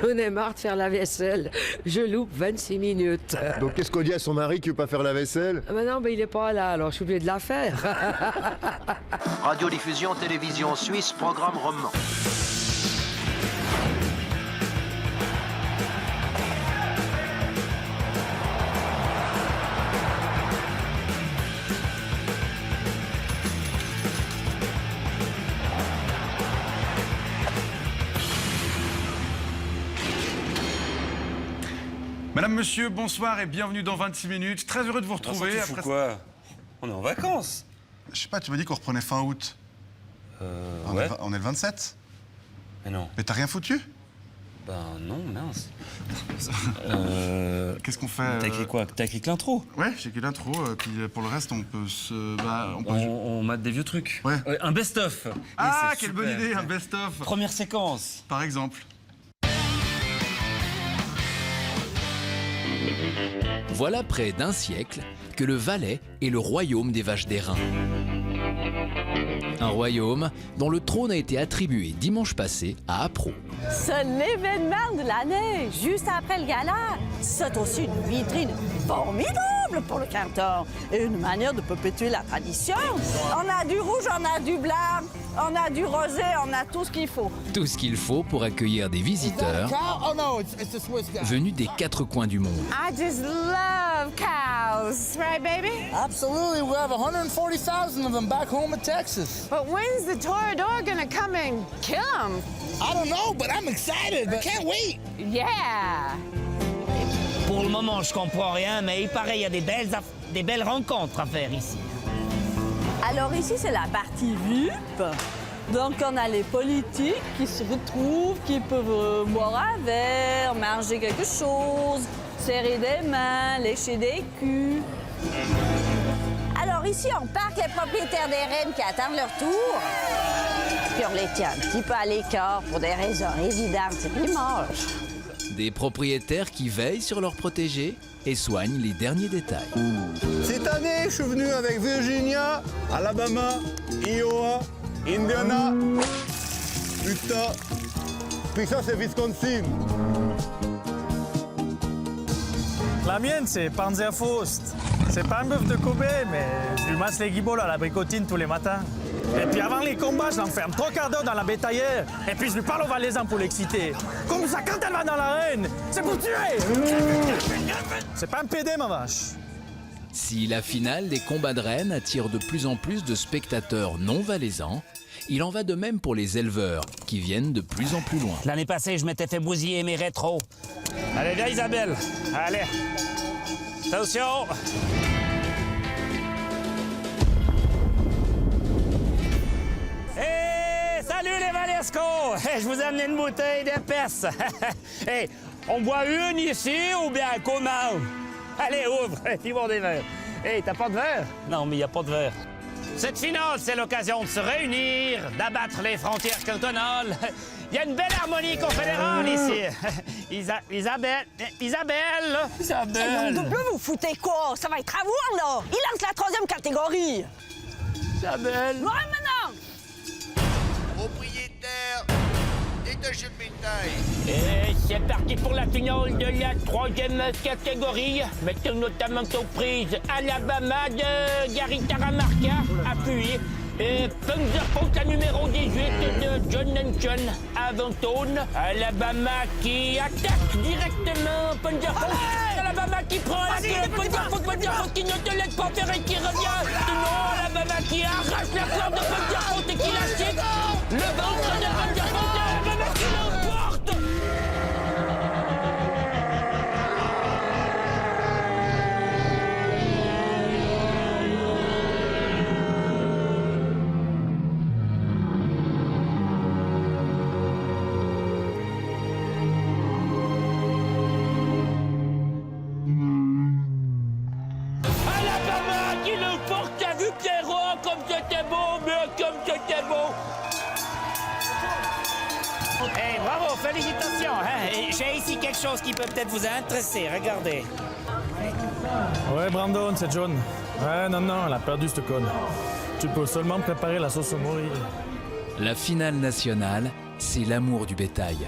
J'en ai marre de faire la vaisselle. Je loupe 26 minutes. Donc qu'est-ce qu'on dit à son mari qui veut pas faire la vaisselle? Ah ben non, il est pas là, alors je suis obligé de la faire. Radiodiffusion télévision suisse, programme roman. Madame, monsieur, bonsoir et bienvenue dans 26 minutes. Très heureux de vous retrouver. Tu fous quoi? On est en vacances. Je sais pas, tu m'as dit qu'on reprenait fin août. Ouais. On est le 27. Mais non. Mais t'as rien foutu? Ben non, mince. Qu'est-ce qu'on fait? T'as écrit quoi? T'as écrit que l'intro? Ouais, j'ai écrit l'intro, puis pour le reste, on peut se... On mate des vieux trucs. Ouais. Un best-of. Ah, Et c'est quelle super. bonne idée, un best-of. Première séquence. Par exemple. Voilà près d'un siècle que le Valais est le royaume des vaches d'airain. Un royaume dont le trône a été attribué dimanche passé à Appro. C'est l'événement de l'année, juste après le gala. C'est aussi une vitrine formidable pour le canton et une manière de perpétuer la tradition. On a du rouge, on a du blanc, on a du rosé, on a tout ce qu'il faut. Tout ce qu'il faut pour accueillir des visiteurs venus des quatre coins du monde. I just love cows, right, baby? Absolutely. We have 140,000 of them back home in Texas. But when's the toreador gonna come and kill them? I don't know, but I'm excited. I can't wait. Yeah! Pour le moment, je comprends rien, mais il paraît qu'il y a des belles rencontres à faire ici. Alors ici, c'est la partie VIP. Donc, on a les politiques qui se retrouvent, qui peuvent boire un verre, manger quelque chose, serrer des mains, lécher des culs. Alors ici, on parque les propriétaires des rennes qui attendent leur tour. Puis on les tient un petit peu à l'écart pour des raisons évidentes, c'est qu'ils mangent. Des propriétaires qui veillent sur leurs protégés et soignent les derniers détails. Cette année, je suis venu avec Virginia, Alabama, Iowa, Indiana, Utah, puis ça c'est Wisconsin. La mienne, c'est Panzerfaust. C'est pas un bœuf de Kobe, mais je lui masse les guiboles à la bricotine tous les matins. Et puis avant les combats, je l'enferme 3 quarts d'heure dans la bétaillère. Et puis je lui parle au valaisan pour l'exciter. Comme ça, quand elle va dans l'arène, c'est pour tuer. C'est pas un PD, ma vache. Si la finale des combats de rennes attire de plus en plus de spectateurs non valaisans, il en va de même pour les éleveurs qui viennent de plus en plus loin. L'année passée, je m'étais fait bousiller mes rétros. Allez, viens, Isabelle. Allez. Attention. Hey, salut les Valescos! Hey, je vous ai amené une bouteille d'épaisse. Hey, on boit une ici ou bien comment? Allez, ouvre, ils vont des verres. Hey, t'as pas de verre? Non, mais il n'y a pas de verre. Cette finale, c'est l'occasion de se réunir, d'abattre les frontières cantonales. Il y a une belle harmonie confédérale ici. Isabelle! Nom de bleu, vous foutez quoi? Ça va être à voir, là! Il lance la 3e catégorie! Isabelle! Ouais, maintenant! Propriétaire, détachez le bétail. Et c'est parti pour la finale de la 3e catégorie. Mettons notamment surprise Alabama de Gary Taramarca, appuyé. Et Panzerfaust, la numéro 18 de John John Aventone. Alabama qui attaque directement Panzerfaust. Alabama qui prend la tête. Panzerfaust qui ne te laisse pas faire et qui revient. Non, Alabama qui arrache la corde de Panzerfaust et qui la chique. Le ventre de Panzerfaust, Alabama qui l'emporte. Alabama qui l'emporte. T'as vu Pierrot comme c'était beau, mais comme c'était beau. Hey, bravo, félicitations. Hein? J'ai ici quelque chose qui peut peut-être vous intéresser. Regardez. Ouais, Brandon, c'est John. Ouais, non, elle a perdu cette conne. Tu peux seulement préparer la sauce au mori. La finale nationale, c'est l'amour du bétail.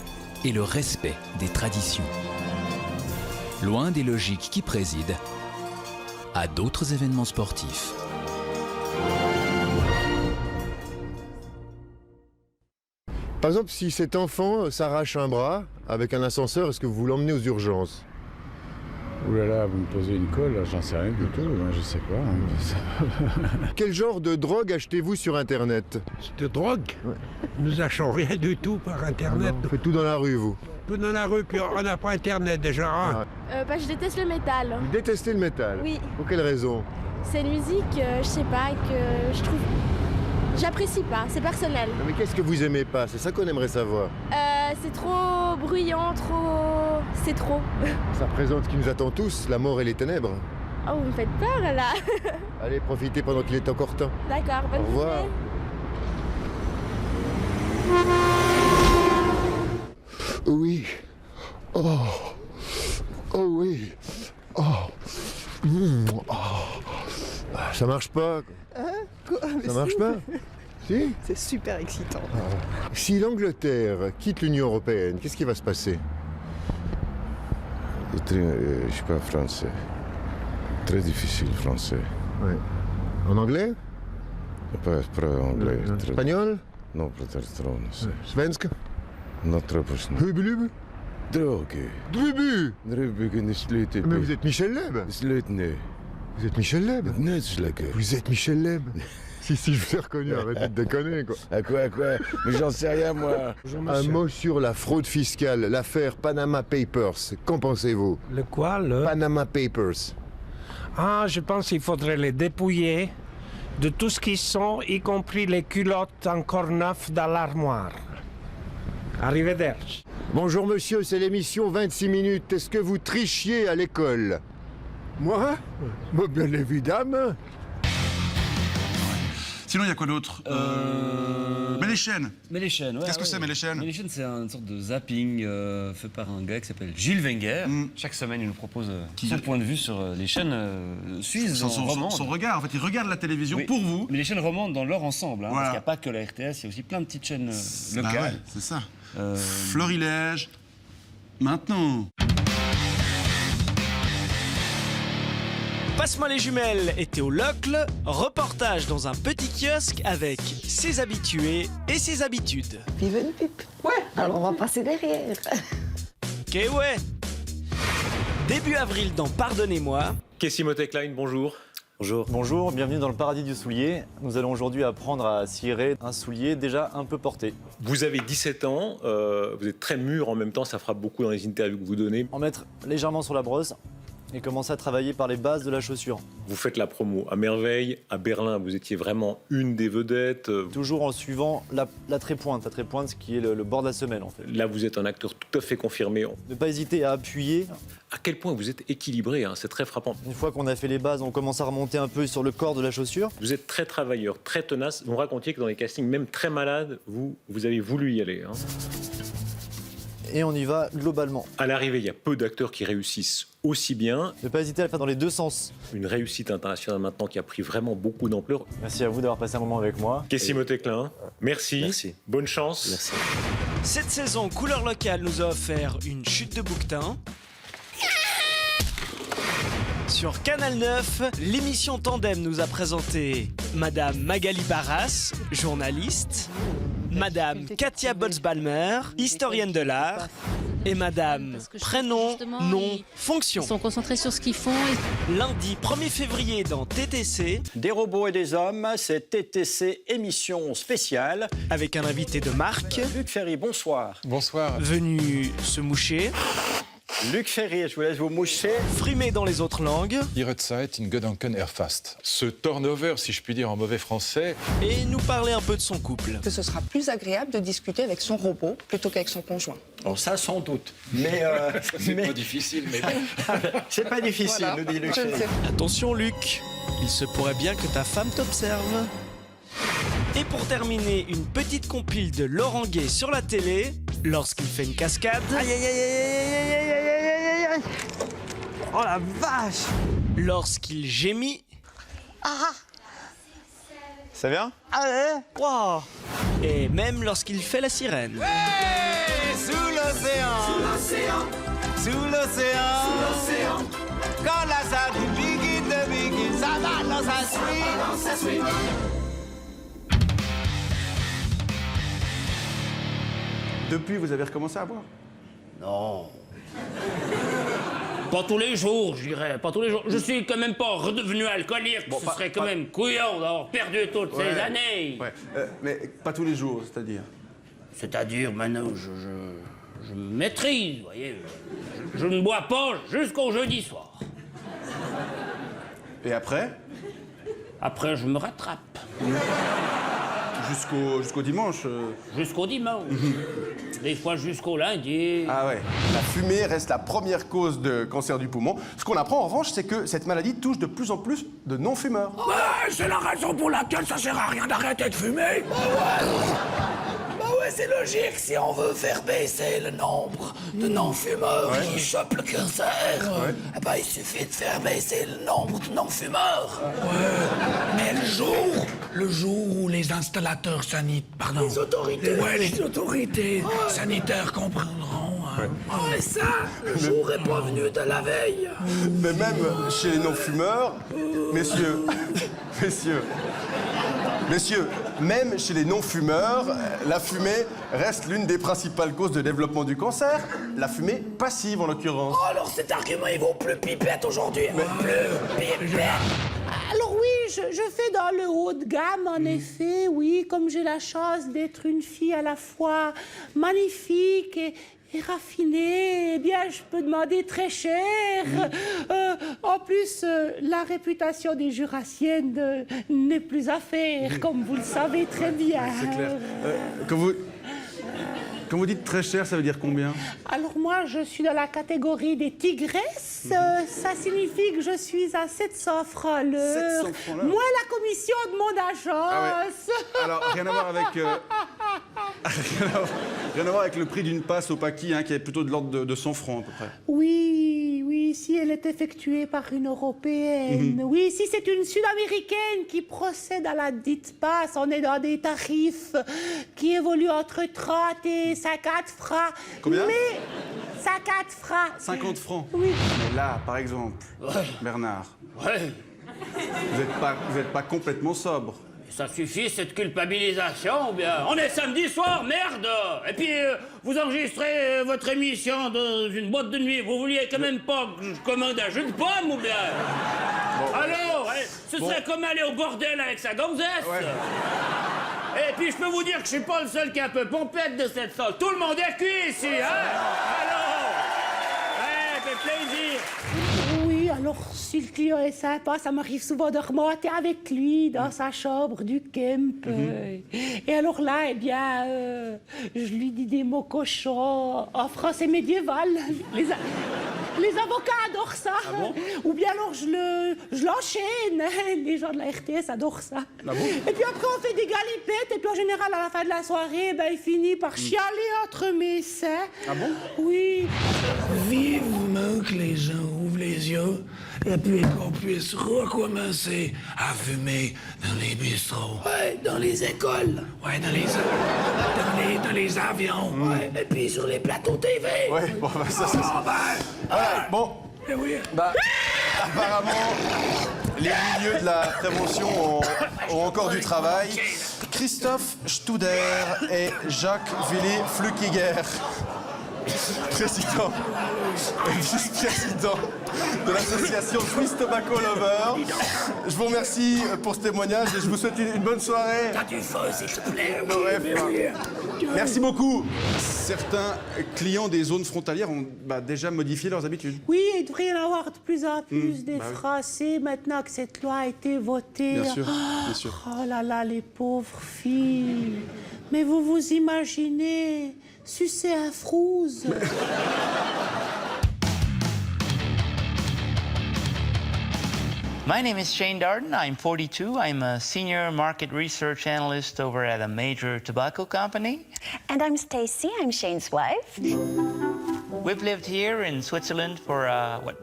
et le respect des traditions. Loin des logiques qui président à d'autres événements sportifs. Par exemple, si cet enfant s'arrache un bras avec un ascenseur, est-ce que vous l'emmenez aux urgences? Ouh là là, vous me posez une colle, j'en sais rien du tout, moi, je sais pas. Quel genre de drogue achetez-vous sur Internet? De drogue? Nous achetons rien du tout par Internet. Vous faites tout dans la rue, vous? Tout dans la rue, puis on n'a pas Internet déjà. Hein. Je déteste le métal. Vous détestez le métal? Oui. Pour quelle raison? C'est une musique, je sais pas, que je trouve... J'apprécie pas, c'est personnel. Mais qu'est-ce que vous aimez pas? C'est ça qu'on aimerait savoir. C'est trop bruyant, trop... C'est trop. Ça représente ce qui nous attend tous, la mort et les ténèbres. Oh, vous me faites peur, là. Allez, profitez pendant qu'il est encore temps. D'accord, bonne Au revoir. journée. Oui. Oh. Oh oui. Oh. Oh. Ça marche pas. Quoi? Ça marche pas? Si? C'est super excitant. Si l'Angleterre quitte l'Union européenne, qu'est-ce qui va se passer? Je suis pas français. Très difficile français. Ouais. En anglais? Pas anglais. Espagnol? Non, peut-être trop. Svensk? Non, trop possible. Hubblub? Drogue. Drubu? Drubu, не слыте. Mais vous êtes Michel Leb? Slutne. Vous êtes Michel Leb? Netzschläge. Vous êtes Michel Leb? Si, je vous ai reconnu, arrêtez de déconner, quoi. À quoi? Mais j'en sais rien, moi. Un mot sur la fraude fiscale, l'affaire Panama Papers. Qu'en pensez-vous? Le quoi, le... Panama Papers. Ah, je pense qu'il faudrait les dépouiller de tout ce qu'ils sont, y compris les culottes encore neuves dans l'armoire. Arrivederci. Bonjour monsieur, c'est l'émission 26 minutes. Est-ce que vous trichiez à l'école? Moi? Bien évidemment. Sinon, il y a quoi d'autre Méléchène. Méléchène, ouais. Qu'est-ce que c'est, Méléchène? Méléchène, c'est une sorte de zapping fait par un gars qui s'appelle Gilles Wenger. Chaque semaine, il nous propose son point de vue sur les chaînes suisses, romandes. Son regard, en fait, il regarde la télévision pour vous. Mais les chaînes romandes dans leur ensemble, hein, Voilà. parce qu'il n'y a pas que la RTS, il y a aussi plein de petites chaînes locales. Bah ouais, c'est ça. Florilège. Maintenant. Passe-moi les jumelles était au Locle, reportage dans un petit kiosque avec ses habitués et ses habitudes. Vive une pipe. Ouais. Alors on va passer derrière. Ok, ouais. Début avril dans Pardonnez-moi. Timothée Klein, bonjour. Bonjour. Bonjour, bienvenue dans le paradis du soulier. Nous allons aujourd'hui apprendre à cirer un soulier déjà un peu porté. Vous avez 17 ans, vous êtes très mûr en même temps, ça fera beaucoup dans les interviews que vous donnez. En mettre légèrement sur la brosse et commencer à travailler par les bases de la chaussure. Vous faites la promo à merveille, à Berlin, vous étiez vraiment une des vedettes. Toujours en suivant la trépointe, ce qui est le bord de la semelle en fait. Là, vous êtes un acteur tout à fait confirmé. Ne pas hésiter à appuyer. À quel point vous êtes équilibré, hein, c'est très frappant. Une fois qu'on a fait les bases, on commence à remonter un peu sur le corps de la chaussure. Vous êtes très travailleur, très tenace. Vous me racontiez que dans les castings, même très malades, vous avez voulu y aller. Hein. Et on y va globalement. À l'arrivée, il y a peu d'acteurs qui réussissent aussi bien. Ne pas hésiter à le faire dans les deux sens. Une réussite internationale maintenant qui a pris vraiment beaucoup d'ampleur. Merci à vous d'avoir passé un moment avec moi. Timothée Klein, merci. Merci. Bonne chance. Merci. Cette saison, Couleur Locale nous a offert une chute de bouquetin. Sur Canal 9, l'émission Tandem nous a présenté Madame Magali Barras, journaliste, Madame Katia Bolzbalmer, historienne de l'art, et Madame Prénom, Nom, Fonction. Ils sont concentrés sur ce qu'ils font. Lundi 1er février dans TTC. Des robots et des hommes, c'est TTC émission spéciale. Avec un invité de marque. Luc Ferry, bonsoir. Bonsoir. Venu se moucher. Luc Ferry, je vous laisse vous moucher. Frimer dans les autres langues. Ihre Zeit in Gedanken erfasst. Ce turnover, si je puis dire en mauvais français. Et nous parler un peu de son couple. Que ce sera plus agréable de discuter avec son robot plutôt qu'avec son conjoint. Bon, ça sans doute. Mais c'est pas difficile, mais c'est pas difficile, voilà. Nous dit Luc Ferry. Attention Luc, il se pourrait bien que ta femme t'observe. Et pour terminer, une petite compile de Laurent Gay sur la télé, lorsqu'il fait une cascade. Aïe, aïe, aïe, aïe, aïe, aïe, aïe, aïe, aïe. Oh la vache. Lorsqu'il gémit. Ah. Ça vient? Allez. Wow. Et même lorsqu'il fait la sirène. Hey, sous le l'océan, sous l'océan, quand la sardine begin, ça va dans sa suite. Depuis, vous avez recommencé à boire? Non. Pas tous les jours, je dirais. Pas tous les jours. Je suis quand même pas redevenu alcoolique. Ce serait quand même couillon d'avoir perdu toutes ces années. Ouais. Mais pas tous les jours, c'est-à-dire? C'est-à-dire, maintenant, je me maîtrise, vous voyez. Je ne bois pas jusqu'au jeudi soir. Et après? Après, je me rattrape. Jusqu'au dimanche? Jusqu'au dimanche. Des fois jusqu'au lundi. Ah ouais. La fumée reste la première cause de cancer du poumon. Ce qu'on apprend en revanche, c'est que cette maladie touche de plus en plus de non-fumeurs. Ouais, c'est la raison pour laquelle ça sert à rien d'arrêter de fumer. Bah ouais, c'est logique. Si on veut faire baisser le nombre de non-fumeurs qui chopent le cancer, eh ben, il suffit de faire baisser le nombre de non-fumeurs. Mais le jour où les installateurs sanitaires, les autorités, les autorités sanitaires comprendront. Ça, le jour est pas venu de la veille. Mais même chez les non-fumeurs, messieurs, même chez les non-fumeurs, la fumée reste l'une des principales causes de développement du cancer. La fumée passive, en l'occurrence. Oh, alors cet argument, il vaut plus pipette aujourd'hui. Plus pipette. Alors oui, je fais dans le haut de gamme, en effet, oui, comme j'ai la chance d'être une fille à la fois magnifique et raffinée, eh bien, je peux demander très cher. En plus, la réputation des Jurassiennes n'est plus à faire, comme vous le savez très bien. C'est clair. Quand vous dites très cher, ça veut dire combien? Alors moi, je suis dans la catégorie des tigresses. Ça signifie que je suis à 700 francs l'heure. 700 francs l'heure. Moins la commission de mon agence. Alors, rien à voir avec... rien à voir avec le prix d'une passe au paquis, qui est plutôt de l'ordre de 100 francs, à peu près. Oui, si elle est effectuée par une Européenne. Oui, si c'est une Sud-Américaine qui procède à la dite passe, on est dans des tarifs qui évoluent entre 30 et 50 francs. Combien? Mais 50 francs. 50 francs? Oui. Mais là, par exemple, Bernard, vous n'êtes pas complètement sobre. Ça suffit, cette culpabilisation, ou bien... On est samedi soir, merde! Et puis, vous enregistrez votre émission dans une boîte de nuit. Vous vouliez quand même pas que je commande un jus de pomme, ou bien... Alors, ce serait comme aller au bordel avec sa gonzesse. Et puis, je peux vous dire que je suis pas le seul qui est un peu pompette de cette salle. Tout le monde est cuit ici, Alors, fait plaisir. Oui, alors si le client est sympa, ça m'arrive souvent de remonter avec lui dans sa chambre du camp. Et alors là, eh bien, je lui dis des mots cochons en français médiéval. Les avocats adorent ça. Ah bon? Ou bien alors je l'enchaîne. Les gens de la RTS adorent ça. Ah bon? Et puis après, on fait des galipettes. Et puis en général, à la fin de la soirée, il finit par chialer entre mes seins. Ah bon? Oui. Vivement que les gens ouvrent les yeux et puis qu'on puisse recommencer à fumer dans les bistrots. Ouais, dans les écoles. Ouais, dans les avions. Ouais, et puis sur les plateaux TV. Ouais, bon, ça, c'est ça. Voilà, bon. Eh oui. Apparemment, les milieux de la prévention ont encore du travail. Christophe Studer et Jacques Willy Flukiger, président et vice-président de l'association Swiss Tobacco Lover. Je vous remercie pour ce témoignage et je vous souhaite une bonne soirée. T'as du feu, s'il te plaît. Merci beaucoup. Certains clients des zones frontalières ont déjà modifié leurs habitudes. Oui, il devrait y en avoir de plus en plus des Français maintenant que cette loi a été votée. Bien sûr, bien sûr. Oh là là, les pauvres filles. Mais vous vous imaginez sucer un frouze? My name is Shane Darden. I'm 42. I'm a senior market research analyst over at a major tobacco company. And I'm Stacy. I'm Shane's wife. We've lived here in Switzerland for,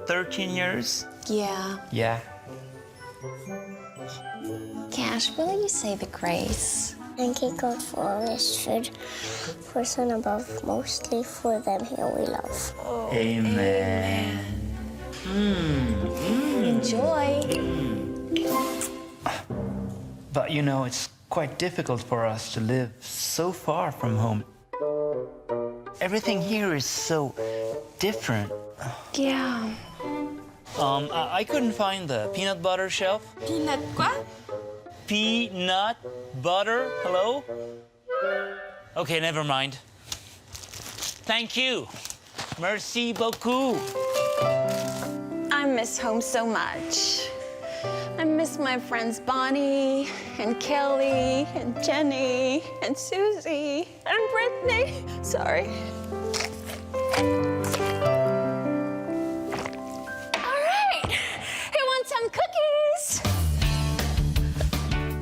13 years? Yeah. Yeah. Cash, will you say the grace? Thank you, God, for all this food, for Son above, mostly for them here we love. Amen. Enjoy. But you know, it's quite difficult for us to live so far from home. Everything here is so different. Yeah. I couldn't find the peanut butter shelf. Peanut quoi? Peanut butter? Hello? Okay, never mind. Thank you. Merci beaucoup. I miss home so much. I miss my friends Bonnie and Kelly and Jenny and Susie and Brittany. Sorry. All right. Who wants some cookies?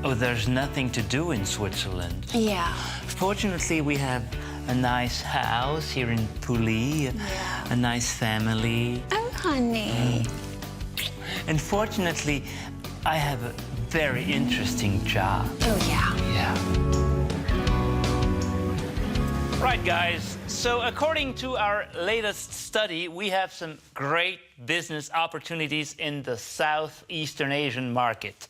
Oh, there's nothing to do in Switzerland. Yeah. Fortunately, we have a nice house here in Pully, a nice family. Oh, honey. And fortunately, I have a very interesting job. Oh, yeah. Yeah. Right, guys. So according to our latest study, we have some great business opportunities in the Southeastern Asian market.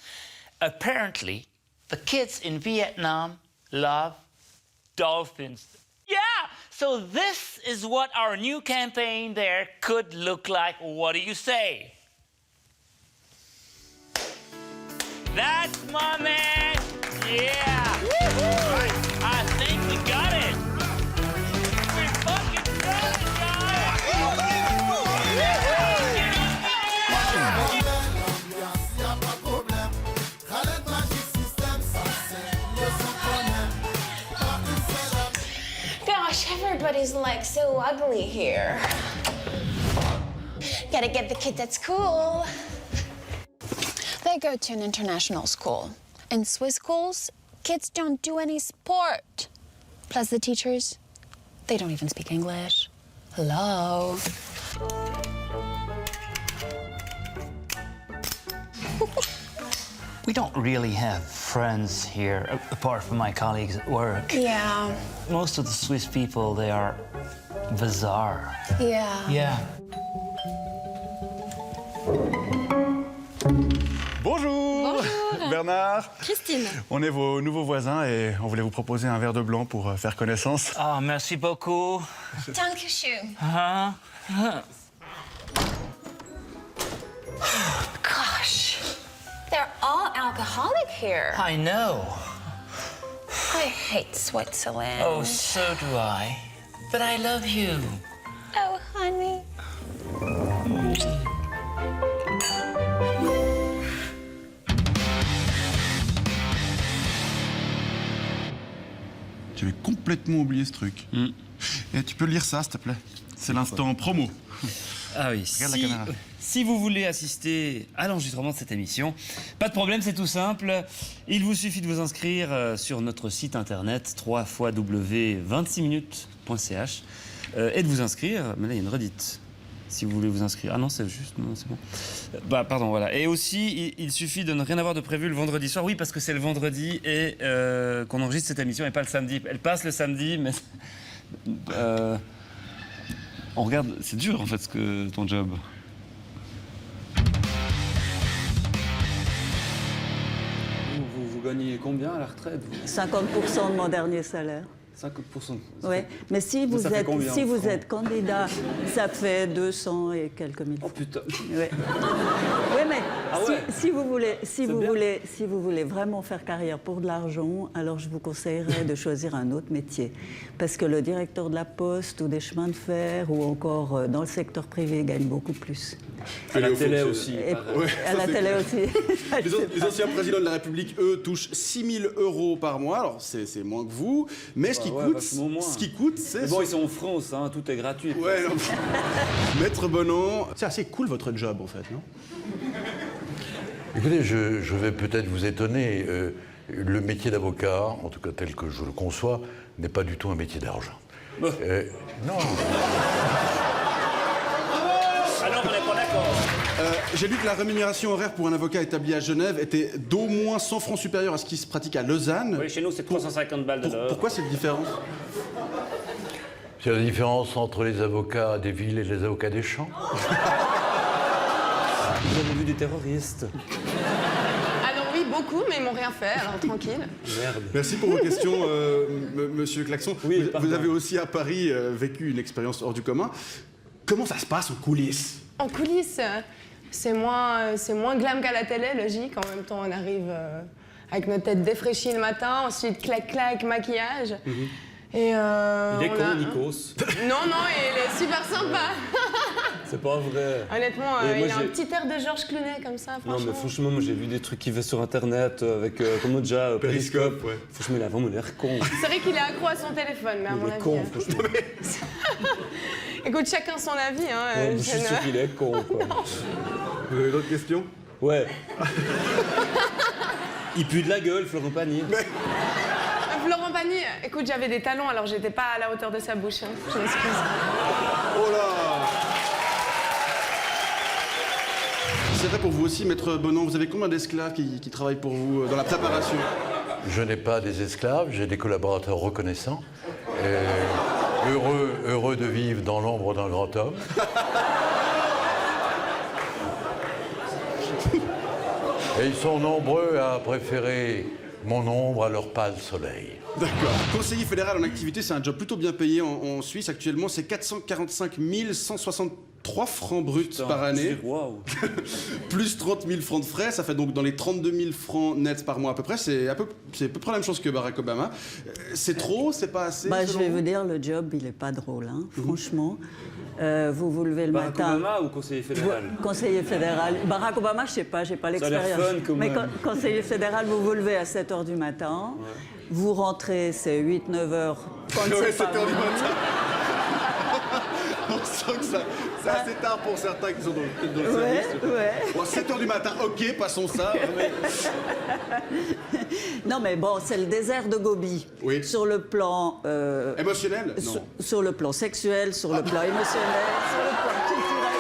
Apparently, the kids in Vietnam love dolphins. Yeah! So this is what our new campaign there could look like. What do you say? That's my man! Yeah! Right. I think we got it! We fucking got it, guys! Gosh, everybody's like so ugly here. Gotta get the kids at school. They go to an international school. In Swiss schools, kids don't do any sport. Plus the teachers, they don't even speak English. Hello. We don't really have friends here, apart from my colleagues at work. Yeah. Most of the Swiss people, they are bizarre. Yeah. Yeah. Bonjour. Bonjour. Bernard. Christine. On est vos nouveaux voisins et on voulait vous proposer un verre de blanc pour faire connaissance. Oh, merci beaucoup. Dankeschön. Gosh, they're all alcoholic here. I know. I hate Switzerland. Oh, so do I. But I love you. Oh, honey. J'avais complètement oublié ce truc. Et tu peux lire ça, s'il te plaît? C'est l'instant promo. Ah oui, Regarde la caméra. Si vous voulez assister à l'enregistrement de cette émission, pas de problème, c'est tout simple. Il vous suffit de vous inscrire sur notre site internet www.26minutes.ch et de vous inscrire. Mais là, il y a une redite. Si vous voulez vous inscrire. Ah non, c'est juste, non, c'est bon. Bah, pardon, voilà. Et aussi, il suffit de ne rien avoir de prévu le vendredi soir. Oui, parce que c'est le vendredi et qu'on enregistre cette émission et pas le samedi. Elle passe le samedi, mais... on regarde... C'est dur, en fait, ton job. Vous gagnez combien à la retraite 50% de mon dernier salaire. 50%. Oui, mais si vous ça fait êtes, combien si en vous francs êtes candidat, ça fait 200 et quelques mille. Oh putain. Oui, oui mais Ah ouais. si vous voulez, si C'est vous bien. voulez, si vous voulez vraiment faire carrière pour de l'argent, alors je vous conseillerais de choisir un autre métier, parce que le directeur de la poste ou des chemins de fer ou encore dans le secteur privé gagne beaucoup plus. À la télé aussi. Et pareil. à la télé aussi. Les anciens présidents de la République, eux, touchent 6 000 € par mois. Alors, c'est moins que vous. Mais ce qui coûte, c'est... Mais bon, ils sont en France, hein, tout est gratuit. Ouais, non. Maître Bonan, c'est assez cool votre job, en fait, non? Écoutez, je vais peut-être vous étonner. Le métier d'avocat, en tout cas tel que je le conçois, n'est pas du tout un métier d'argent. Non. Alors, on n'est pas d'accord. J'ai lu que la rémunération horaire pour un avocat établi à Genève était d'au moins 100 francs supérieur à ce qui se pratique à Lausanne. Oui, chez nous, c'est 350 balles de l'heure. Pourquoi cette différence? C'est la différence entre les avocats des villes et les avocats des champs. Vous avez vu des terroristes? Alors oui, beaucoup, mais ils m'ont rien fait, alors tranquille. Merde. Merci pour vos questions, monsieur Klaxon. Oui, vous avez aussi à Paris vécu une expérience hors du commun. Comment ça se passe en coulisses? En coulisses, c'est moins glam qu'à la télé, logique. En même temps, on arrive avec notre tête défraîchie le matin, ensuite clac-clac, maquillage. Et Il est con, Nikos. Non, il est super sympa. C'est pas vrai. Honnêtement, Et moi, il a un petit air de Georges Clooney comme ça, franchement. Non, mais franchement, moi j'ai vu des trucs qu'il fait sur internet avec, comment déjà, Periscope. Ouais. Franchement, il a vraiment l'air con. C'est vrai qu'il est accro à son téléphone, mais à mon Il est avis. con, franchement. Écoute, chacun son avis, hein. Ouais, je suis sûr qu'il est con, quoi. Vous avez d'autres questions? Ouais. Il pue de la gueule, Florent Pagny. Florent Pagny, écoute, j'avais des talons, alors j'étais pas à la hauteur de sa bouche. Hein. Je m'excuse. Oh là! C'est vrai pour vous aussi, Maître Bonan, vous avez combien d'esclaves qui travaillent pour vous dans la préparation? Je n'ai pas des esclaves, j'ai des collaborateurs reconnaissants. Heureux de vivre dans l'ombre d'un grand homme. Et ils sont nombreux à préférer mon ombre à leur pâle soleil. D'accord. Conseiller fédéral en activité, c'est un job plutôt bien payé en Suisse. Actuellement, c'est 445 163 francs bruts par année. Waouh. Plus 30 000 francs de frais, ça fait donc dans les 32 000 francs nets par mois à peu près. C'est à peu près la même chose que Barack Obama. C'est trop? C'est pas assez? Je vais vous dire, le job, il est pas drôle, hein, franchement. Vous vous levez le Barack matin... Obama ou conseiller fédéral? Conseiller fédéral. Barack Obama, je sais pas, j'ai pas l'expérience. Ça a l'air fun, quand Mais même. conseiller fédéral, vous vous levez à 7h du matin. Ouais. Vous rentrez, c'est 8-9 heures. Quand Ouais, c'est 7h du matin. On sent que c'est assez tard pour certains qui sont dans le service. Ouais. Bon, 7h du matin, ok, passons ça. Mais... Non, mais bon, c'est le désert de Gobi. Oui. Sur le plan... émotionnel? Non. Sur le plan sexuel, sur le plan émotionnel, sur le plan culturel.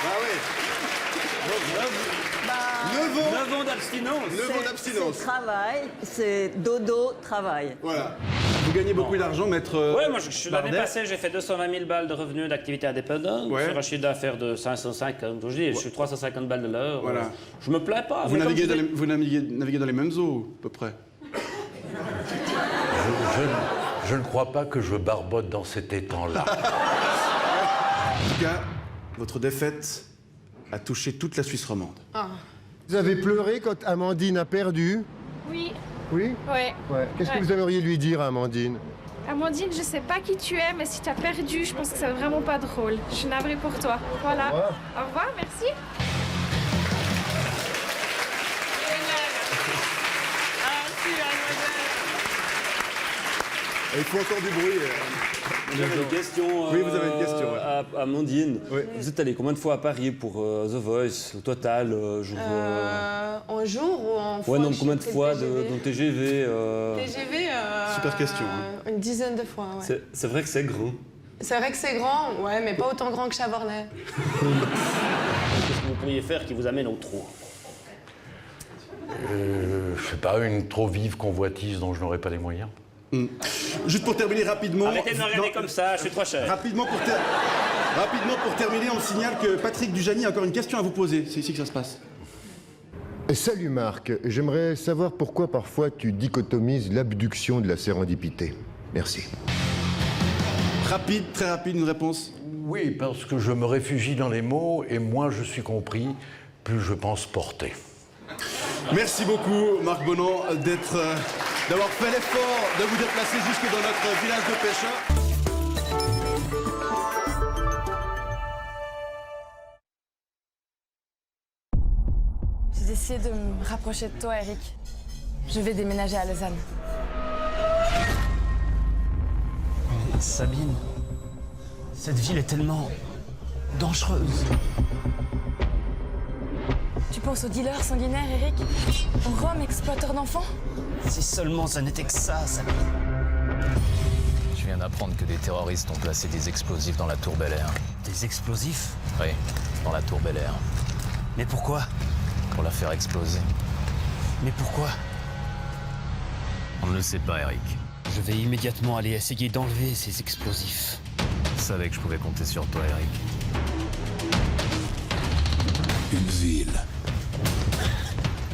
Bah oui. 9 ans d'abstinence. 9 ans d'abstinence. C'est travail, c'est dodo, travail. Voilà. Vous gagnez beaucoup d'argent, Maître Ouais, moi, l'année Bardet. passée, j'ai fait 220 000 balles de revenus d'activité indépendante. Ouais. Sur un chiffre d'affaires de 550, je dis, je suis 350 balles de l'heure. Voilà. Je me plains pas. Vous mais comme naviguez, je dis- vous naviguez dans les mêmes eaux, à peu près. Je ne crois pas que je barbote dans cet étang-là. En tout cas, votre défaite a touché toute la Suisse romande. Vous avez pleuré quand Amandine a perdu? Oui. Oui? Ouais. Qu'est-ce que Ouais. vous aimeriez lui dire à Amandine? Amandine, je sais pas qui tu es, mais si tu as perdu, je pense que c'est vraiment pas drôle. Je suis navrée pour toi. Voilà. Au revoir. Au revoir, merci. Il faut encore du bruit. J'avais une question. Oui, vous avez une question, ouais. À Amandine. Vous êtes allé combien de fois à Paris pour The Voice, au total En jour ou en fois? Ouais, non, j'ai combien de pris le fois TGV. dans TGV TGV, Super question, hein. une dizaine de fois, ouais. C'est vrai que c'est grand. C'est vrai que c'est grand, ouais, mais pas autant grand que Chavornay. Qu'est-ce que vous pourriez faire qui vous amène au trou? Je sais pas, une trop vive convoitise dont je n'aurais pas les moyens. Juste pour terminer rapidement... Arrêtez de me regarder comme ça, je suis trop cher. Rapidement pour terminer, on signale que Patrick Dujani a encore une question à vous poser. C'est ici que ça se passe. Salut Marc, j'aimerais savoir pourquoi parfois tu dichotomises l'abduction de la sérendipité. Merci. Rapide, très rapide, une réponse. Oui, parce que je me réfugie dans les mots et moins je suis compris, plus je pense porter. Merci beaucoup, Marc Bonan, d'avoir fait l'effort de vous déplacer jusque dans notre village de pêcheurs. J'ai décidé de me rapprocher de toi, Eric. Je vais déménager à Lausanne. Sabine, cette ville est tellement dangereuse. Tu penses aux dealers sanguinaires, Eric? Aux Roms exploiteurs d'enfants? Si seulement ça n'était que ça, Sabine. Je viens d'apprendre que des terroristes ont placé des explosifs dans la tour Bel Air. Des explosifs? Oui, dans la tour Bel Air. Mais pourquoi? Pour la faire exploser. Mais pourquoi? On ne le sait pas, Eric. Je vais immédiatement aller essayer d'enlever ces explosifs. Je savais que je pouvais compter sur toi, Eric. Une ville.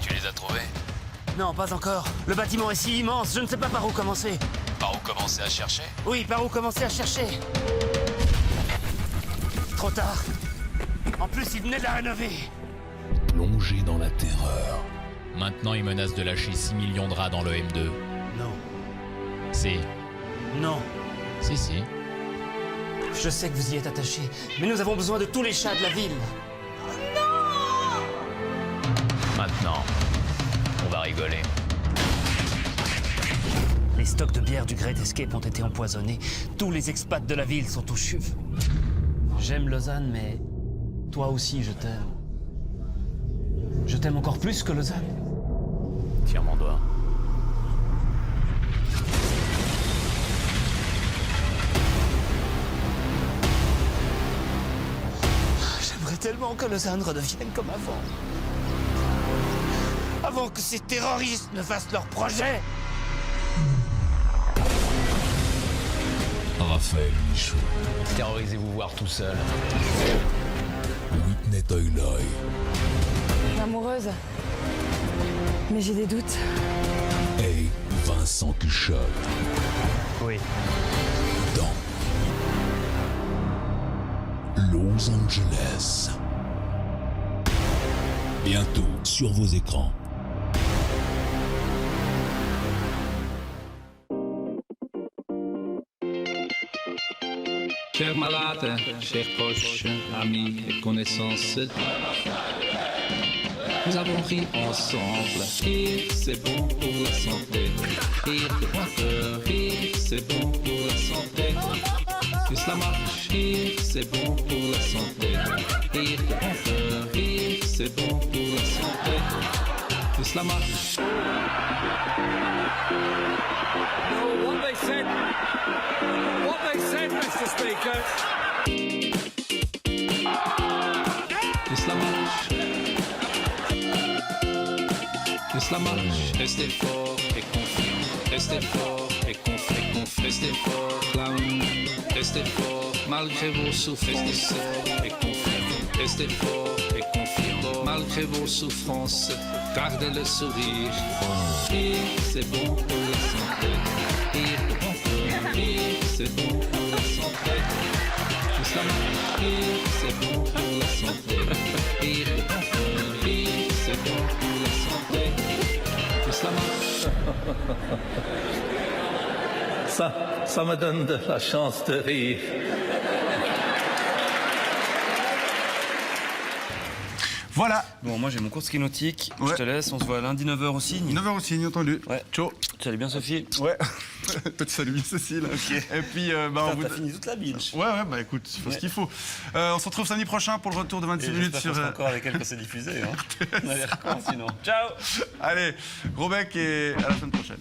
Tu les as trouvés? Non, pas encore. Le bâtiment est si immense, je ne sais pas par où commencer. Par où commencer à chercher? Oui, par où commencer à chercher. Trop tard. En plus, il venait de la rénover. Plongé dans la terreur. Maintenant, il menace de lâcher 6 millions de rats dans le M2. Non. Si. Non. Si. Je sais que vous y êtes attaché, mais nous avons besoin de tous les chats de la ville. Maintenant, on va rigoler. Les stocks de bière du Great Escape ont été empoisonnés. Tous les expats de la ville sont aux chuves. J'aime Lausanne, mais toi aussi, je t'aime. Je t'aime encore plus que Lausanne. Tiens mon doigt. J'aimerais tellement que Lausanne redevienne comme avant. Avant que ces terroristes ne fassent leur projet. Raphaël Michaud. Terrorisez-vous voir tout seul. Whitney Toyloy. Amoureuse. Mais j'ai des doutes. Et Vincent Cuchot. Oui. Dans Los Angeles. Bientôt sur vos écrans. Chers malades, chers proches, amis et connaissances, nous avons ri ensemble. Rire, c'est bon pour la santé. Rire de bon cœur, rire, c'est bon pour la santé. Plus la marche, rire, c'est bon pour la santé. Rire de bon cœur, rire, c'est bon pour la santé. Plus la marche. What they said, Mr. Speaker. Plus la marche. Plus la marche. Restez fort et confiant. Restez fort et confiant. Restez fort, clown. Restez fort malgré vos souffrances. Restez fort et confiant. Restez fort et confiant malgré vos souffrances. Gardez le sourire. Rire, c'est bon pour la santé. Rire de bon cœur. Rire, c'est bon pour la santé. Plus la marche. Rire, c'est bon pour la santé. Rire de bon cœur. Rire, c'est bon pour la santé. Plus la marche. Ça me donne de la chance de rire. Voilà. Bon, moi j'ai mon cours de ski nautique. Ouais. Je te laisse, on se voit lundi 9h au Cygne. 9h au Cygne, entendu. Ouais. Ciao. Salut bien Sophie. Ouais. Toi tu salues bien Cécile. Ok. Et puis on vous... T'as fini toute la bilge. Ouais, bah écoute, il faut ce qu'il faut. On se retrouve samedi prochain pour le retour de 26 minutes sur... encore avec elle quand c'est diffusé. Hein. On a l'air con sinon. Ciao. Allez, gros bec et à la semaine prochaine.